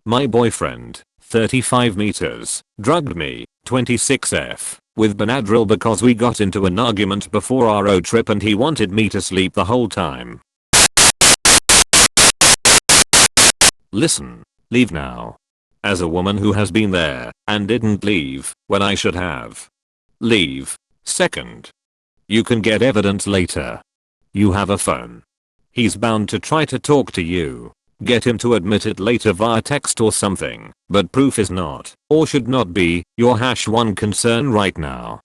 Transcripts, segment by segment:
My boyfriend, 35 meters, drugged me, 26F, with Benadryl because we got into an argument before our road trip and he wanted me to sleep the whole time. Listen, leave now. As a woman who has been there and didn't leave when I should have. Leave. Second. You can get evidence later. You have a phone. He's bound to try to talk to you. Get him to admit it later via text or something, but proof is not, or should not be, your #1 concern right now.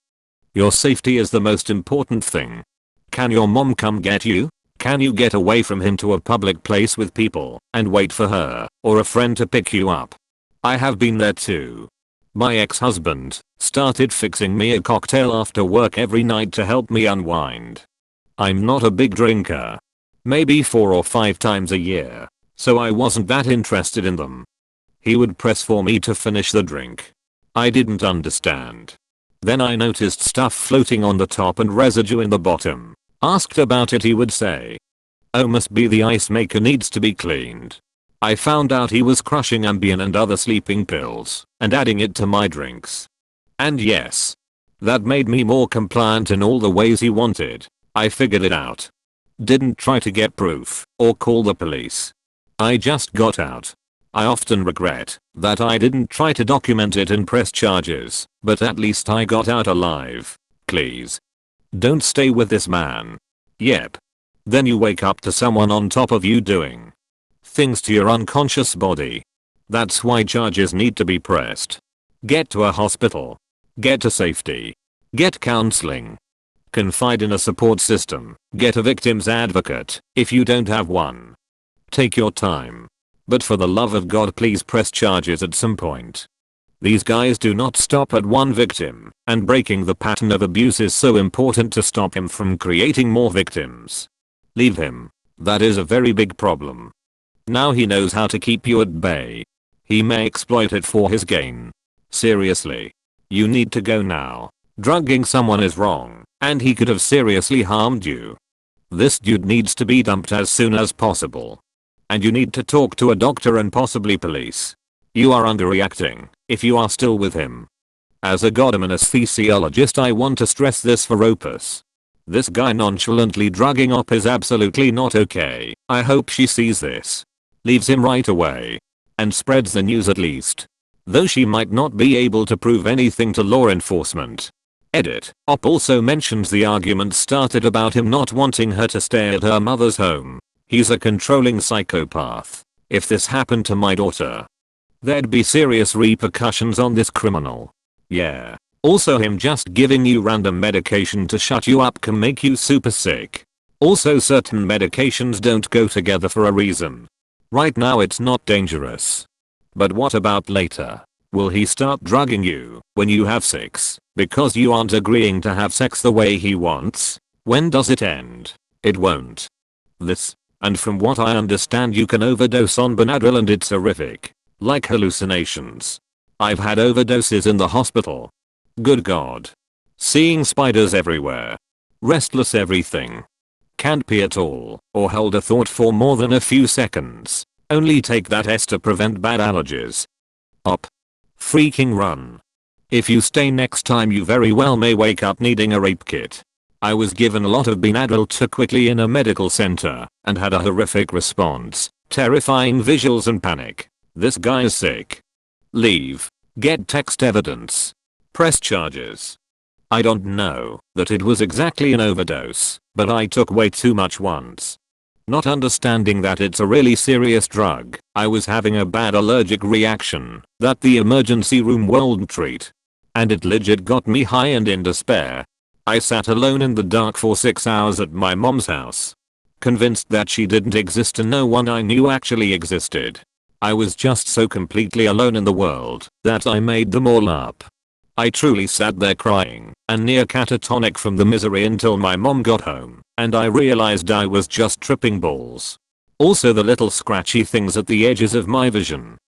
Your safety is the most important thing. Can your mom come get you? Can you get away from him to a public place with people and wait for her or a friend to pick you up? I have been there too. My ex-husband started fixing me a cocktail after work every night to help me unwind. I'm not a big drinker. Maybe 4 or 5 times a year. So I wasn't that interested in them. He would press for me to finish the drink. I didn't understand. Then I noticed stuff floating on the top and residue in the bottom. Asked about it, he would say, "Oh, must be the ice maker, needs to be cleaned." I found out he was crushing Ambien and other sleeping pills and adding it to my drinks. And yes, that made me more compliant in all the ways he wanted. I figured it out. Didn't try to get proof or call the police. I just got out. I often regret that I didn't try to document it and press charges, but at least I got out alive. Please. Don't stay with this man. Yep. Then you wake up to someone on top of you doing things to your unconscious body. That's why charges need to be pressed. Get to a hospital. Get to safety. Get counseling. Confide in a support system. Get a victim's advocate if you don't have one. Take your time. But for the love of God, please press charges at some point. These guys do not stop at one victim, and breaking the pattern of abuse is so important to stop him from creating more victims. Leave him. That is a very big problem. Now he knows how to keep you at bay. He may exploit it for his gain. Seriously. You need to go now. Drugging someone is wrong, and he could have seriously harmed you. This dude needs to be dumped as soon as possible. And you need to talk to a doctor and possibly police. You are underreacting if you are still with him. As a goddamn anesthesiologist, I want to stress this for Opus. This guy nonchalantly drugging Op is absolutely not okay. I hope she sees this. Leaves him right away. And spreads the news at least. Though she might not be able to prove anything to law enforcement. Edit. Op also mentions the argument started about him not wanting her to stay at her mother's home. He's a controlling psychopath. If this happened to my daughter, there'd be serious repercussions on this criminal. Yeah. Also, him just giving you random medication to shut you up can make you super sick. Also, certain medications don't go together for a reason. Right now it's not dangerous. But what about later? Will he start drugging you when you have sex because you aren't agreeing to have sex the way he wants? When does it end? It won't. And from what I understand, you can overdose on Benadryl and it's horrific. Like hallucinations. I've had overdoses in the hospital. Good God. Seeing spiders everywhere. Restless everything. Can't pee at all or hold a thought for more than a few seconds. Only take that S to prevent bad allergies. Op. Freaking run. If you stay next time, you very well may wake up needing a rape kit. I was given a lot of Benadryl too quickly in a medical center and had a horrific response, terrifying visuals and panic. This guy is sick. Leave. Get text evidence. Press charges. I don't know that it was exactly an overdose, but I took way too much once. Not understanding that it's a really serious drug, I was having a bad allergic reaction that the emergency room won't treat. And it legit got me high and in despair. I sat alone in the dark for 6 hours at my mom's house. Convinced that she didn't exist and no one I knew actually existed. I was just so completely alone in the world that I made them all up. I truly sat there crying and near catatonic from the misery until my mom got home and I realized I was just tripping balls. Also, the little scratchy things at the edges of my vision.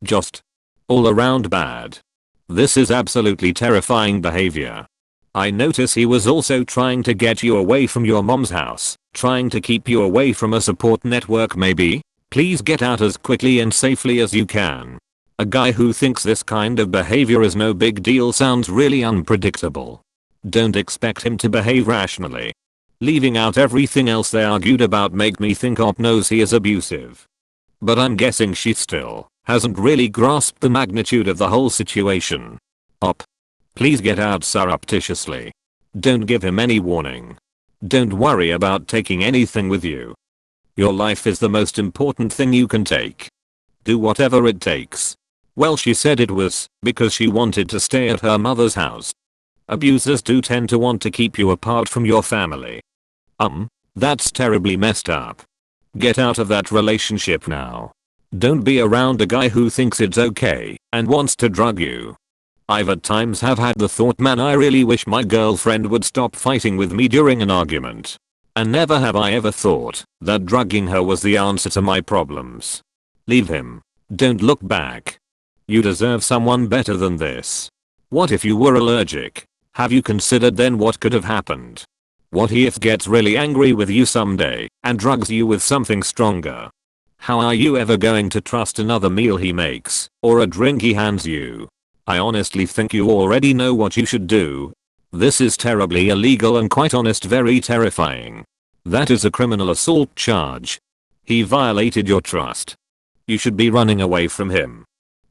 Just all around bad. This is absolutely terrifying behavior. I notice he was also trying to get you away from your mom's house, trying to keep you away from a support network maybe? Please get out as quickly and safely as you can. A guy who thinks this kind of behavior is no big deal sounds really unpredictable. Don't expect him to behave rationally. Leaving out everything else they argued about make me think Op knows he is abusive. But I'm guessing she still hasn't really grasped the magnitude of the whole situation. Op. Please get out surreptitiously. Don't give him any warning. Don't worry about taking anything with you. Your life is the most important thing you can take. Do whatever it takes. Well, she said it was because she wanted to stay at her mother's house. Abusers do tend to want to keep you apart from your family. That's terribly messed up. Get out of that relationship now. Don't be around a guy who thinks it's okay and wants to drug you. I've at times have had the thought, man, I really wish my girlfriend would stop fighting with me during an argument. And never have I ever thought that drugging her was the answer to my problems. Leave him. Don't look back. You deserve someone better than this. What if you were allergic? Have you considered then what could have happened? What if gets really angry with you someday and drugs you with something stronger? How are you ever going to trust another meal he makes or a drink he hands you? I honestly think you already know what you should do. This is terribly illegal and quite honest very terrifying. That is a criminal assault charge. He violated your trust. You should be running away from him.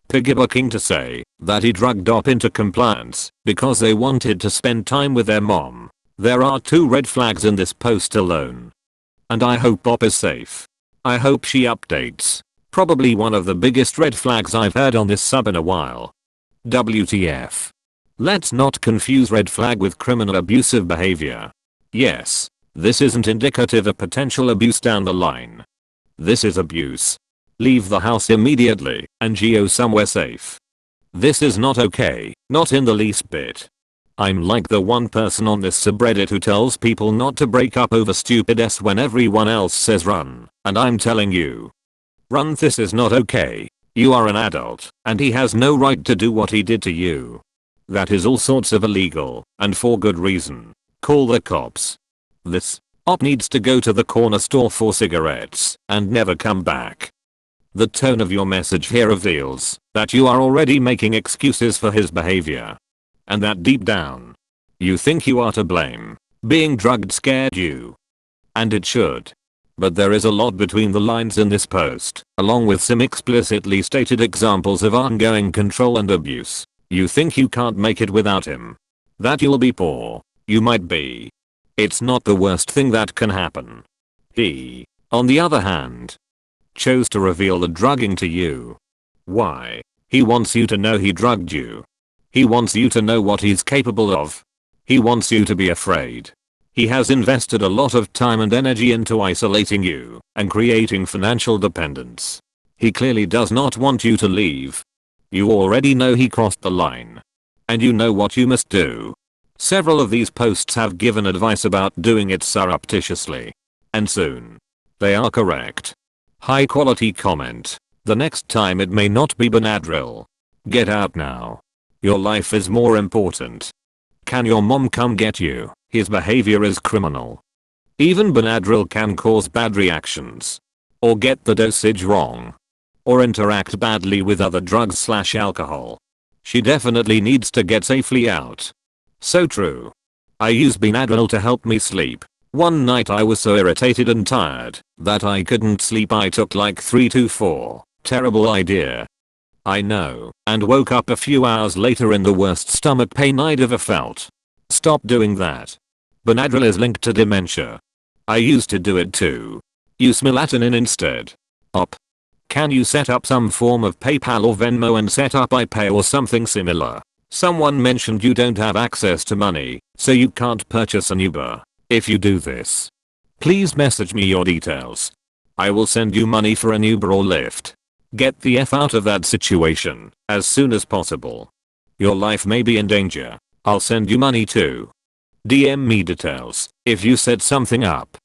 Piggybacking to say that he drugged Op into compliance because they wanted to spend time with their mom. There are 2 red flags in this post alone. And I hope Op is safe. I hope she updates. Probably one of the biggest red flags I've heard on this sub in a while. WTF. Let's not confuse red flag with criminal abusive behavior. Yes, this isn't indicative of potential abuse down the line. This is abuse. Leave the house immediately and go somewhere safe. This is not okay, not in the least bit. I'm like the one person on this subreddit who tells people not to break up over stupid s when everyone else says run, and I'm telling you. Run, this is not okay. You are an adult, and he has no right to do what he did to you. That is all sorts of illegal, and for good reason. Call the cops. This Op needs to go to the corner store for cigarettes and never come back. The tone of your message here reveals that you are already making excuses for his behavior. And that deep down, you think you are to blame. Being drugged scared you. And it should. But there is a lot between the lines in this post, along with some explicitly stated examples of ongoing control and abuse. You think you can't make it without him. That you'll be poor. You might be. It's not the worst thing that can happen. He, on the other hand, chose to reveal the drugging to you. Why? He wants you to know he drugged you. He wants you to know what he's capable of. He wants you to be afraid. He has invested a lot of time and energy into isolating you and creating financial dependence. He clearly does not want you to leave. You already know he crossed the line. And you know what you must do. Several of these posts have given advice about doing it surreptitiously. And soon. They are correct. High quality comment. The next time it may not be Benadryl. Get out now. Your life is more important. Can your mom come get you? His behavior is criminal. Even Benadryl can cause bad reactions. Or get the dosage wrong. Or interact badly with other drugs/alcohol. She definitely needs to get safely out. So true. I use Benadryl to help me sleep. One night I was so irritated and tired that I couldn't sleep. I took like 3 to 4. Terrible idea. I know, and woke up a few hours later in the worst stomach pain I'd ever felt. Stop doing that. Benadryl is linked to dementia. I used to do it too. Use melatonin instead. Op. Can you set up some form of PayPal or Venmo and set up iPay or something similar? Someone mentioned you don't have access to money, so you can't purchase an Uber. If you do this, please message me your details. I will send you money for an Uber or Lyft. Get the F out of that situation as soon as possible. Your life may be in danger. I'll send you money too. DM me details if you set something up.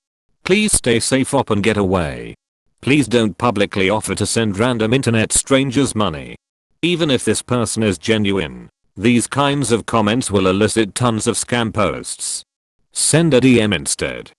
Please stay safe Op and get away. Please don't publicly offer to send random internet strangers money. Even if this person is genuine, these kinds of comments will elicit tons of scam posts. Send a DM instead.